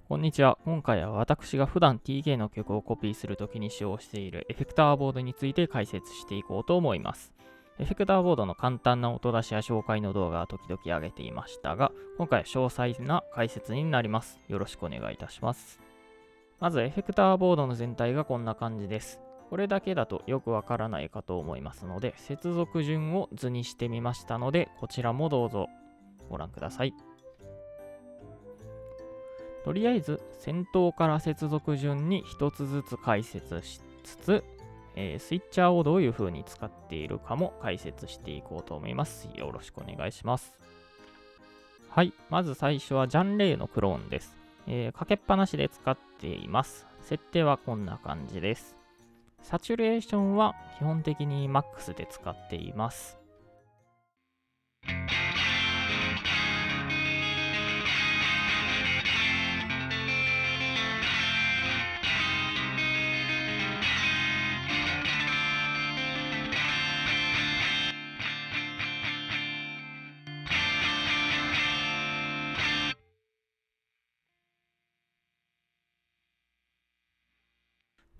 こんにちは。今回は私が普段 TK の曲をコピーするときに使用しているエフェクターボードについて解説していこうと思います。エフェクターボードの簡単な音出しや紹介の動画は時々上げていましたが、今回は詳細な解説になります。よろしくお願いいたします。まずエフェクターボードの全体がこんな感じです。これだけだとよくわからないかと思いますので、接続順を図にしてみましたので、こちらもどうぞご覧ください。とりあえず先頭から接続順に一つずつ解説しつつ、スイッチャーをどういう風に使っているかも解説していこうと思います。よろしくお願いします。はい、まず最初はジャンレイのクローンです。かけっぱなしで使っています。設定はこんな感じです。サチュレーションは基本的に MAX で使っています。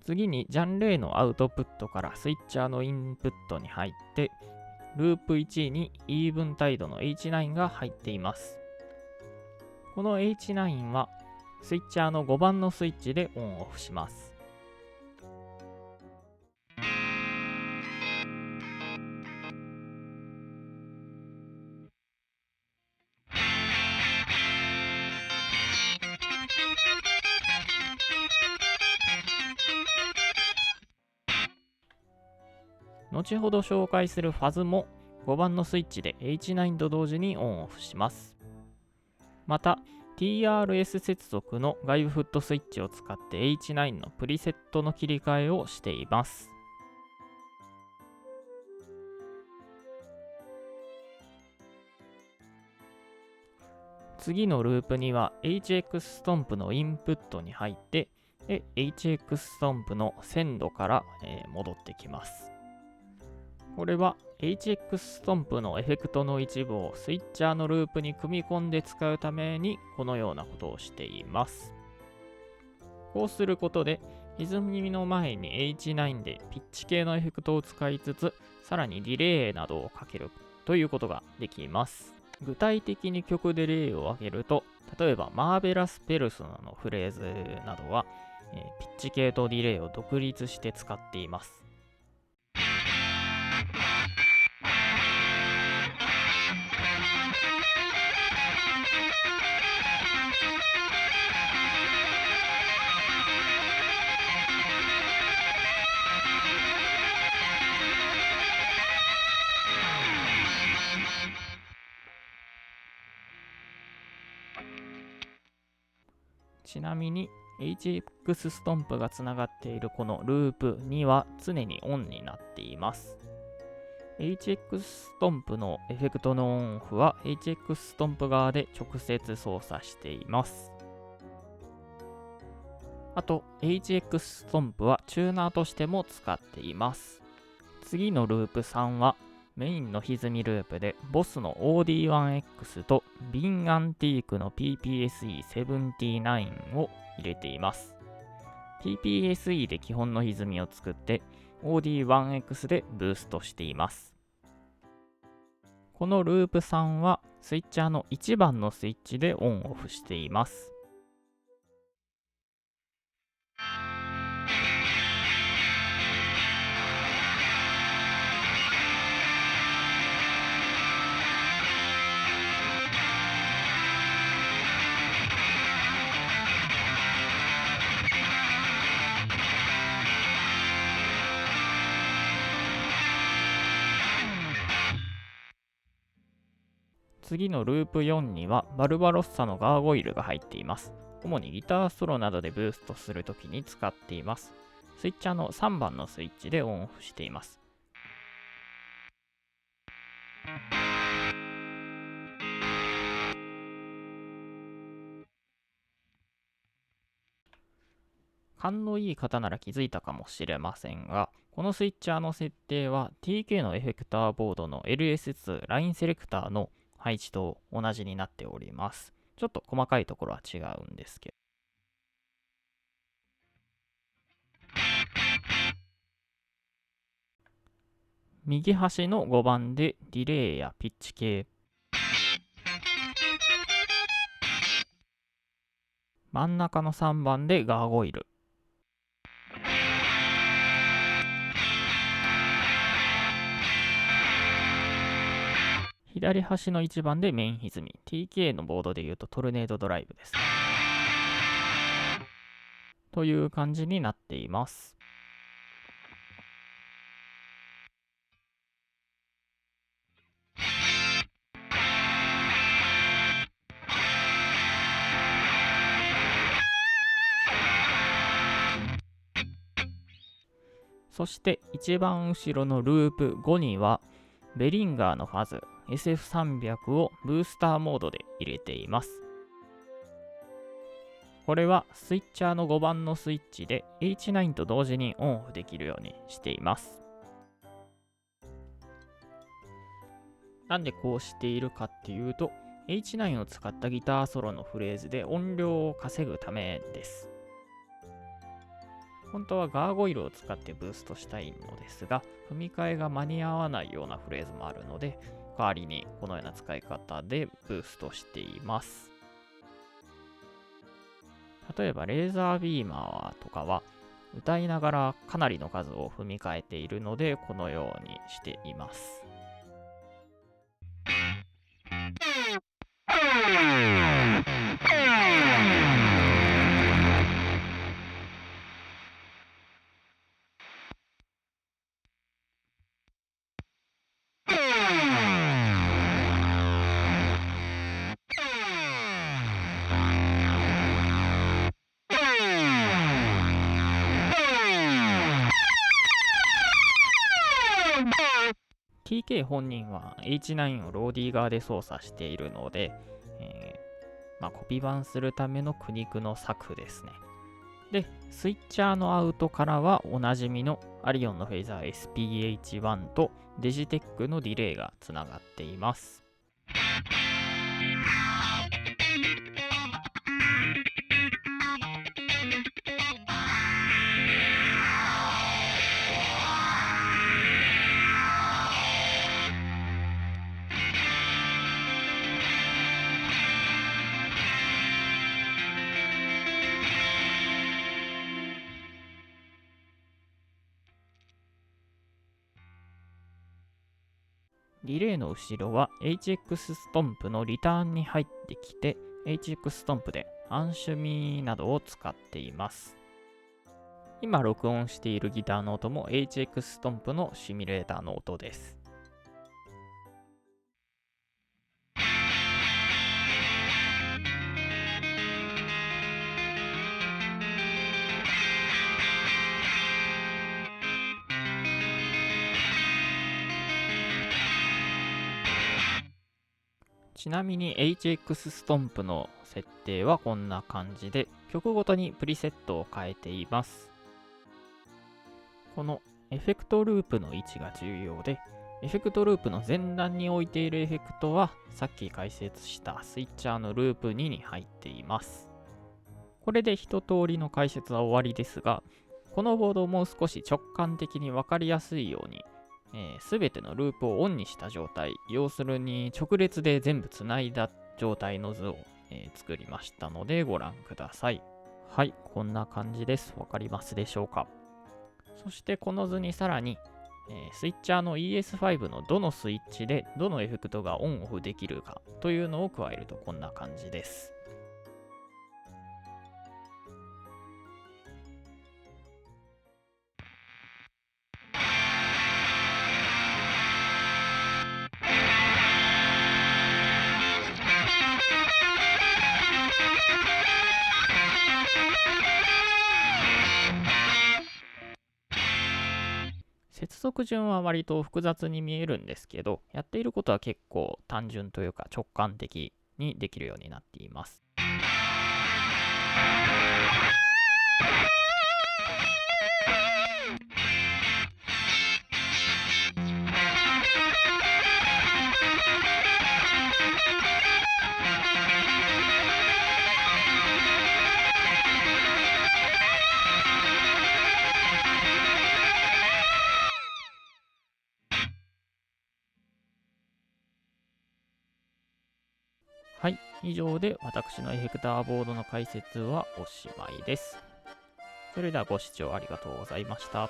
次にジャンレイのアウトプットからスイッチャーのインプットに入って、ループ1にイーブンタイドの H9 が入っています。この H9 はスイッチャーの5番のスイッチでオンオフします。後ほど紹介するファズも5番のスイッチで H9 と同時にオンオフします。また TRS 接続の外部フットスイッチを使って H9 のプリセットの切り替えをしています。次のループには HX ストンプのインプットに入って、HX ストンプの鮮度から、戻ってきます。これは HX ストンプのエフェクトの一部をスイッチャーのループに組み込んで使うためにこのようなことをしています。こうすることで歪みの前に H9 でピッチ系のエフェクトを使いつつ、さらにディレイなどをかけるということができます。具体的に曲で例を挙げると、例えばマーベラスペルソナのフレーズなどは、ピッチ系とディレイを独立して使っています。ちなみに HX ストンプがつながっているこのループ2は常にオンになっています。HX ストンプのエフェクトのオンオフは HX ストンプ側で直接操作しています。あと HX ストンプはチューナーとしても使っています。次のループ3はメインの歪みループでボスの OD1X とビンアンティークの PPSE79 を入れています。PPSE で基本の歪みを作って OD1X でブーストしています。このループ3はスイッチャーの1番のスイッチでオンオフしています。次のループ4にはバルバロッサのガーゴイルが入っています。主にギターソロなどでブーストするときに使っています。スイッチャーの3番のスイッチでオンオフしています。勘のいい方なら気づいたかもしれませんが、このスイッチャーの設定は TK のエフェクターボードの LS2 ラインセレクターの配置と同じになっております。ちょっと細かいところは違うんですけど。右端の5番でディレイやピッチ系、真ん中の3番でガーゴイル、左端の1番でメイン歪み、 TK のボードでいうとトルネードドライブですね。という感じになっています。そして一番後ろのループ5にはベリンガーのファズ SF300 をブースターモードで入れています。これはスイッチャーの5番のスイッチで H9 と同時にオンオフできるようにしています。なんでこうしているかっていうと、H9 を使ったギターソロのフレーズで音量を稼ぐためです。本当はガーゴイルを使ってブーストしたいのですが、踏み替えが間に合わないようなフレーズもあるので、代わりにこのような使い方でブーストしています。例えばレーザービーマーとかは歌いながらかなりの数を踏み替えているので、このようにしています。TK 本人は H9 をローディー側で操作しているので、コピー版するための苦肉の策ですね。で、スイッチャーのアウトからはおなじみのアリオンのフェイザー SPH1 とデジテックのディレイがつながっています。ディレイの後ろは HX ストンプのリターンに入ってきて、 HX ストンプでアンシュミなどを使っています。今録音しているギターの音も HX ストンプのシミュレーターの音です。ちなみに HX ストンプの設定はこんな感じで、曲ごとにプリセットを変えています。このエフェクトループの位置が重要で、エフェクトループの前段に置いているエフェクトはさっき解説したスイッチャーのループ2に入っています。これで一通りの解説は終わりですが、このボードをもう少し直感的に分かりやすいように、すべてのループをオンにした状態、要するに直列で全部つないだ状態の図を、作りましたのでご覧ください。はい、こんな感じです。わかりますでしょうか。そしてこの図にさらに、スイッチャーの ES5 のどのスイッチでどのエフェクトがオンオフできるかというのを加えるとこんな感じです。接続順は割と複雑に見えるんですけど、やっていることは結構単純というか直感的にできるようになっています。はい、以上で私のエフェクターボードの解説はおしまいです。それではご視聴ありがとうございました。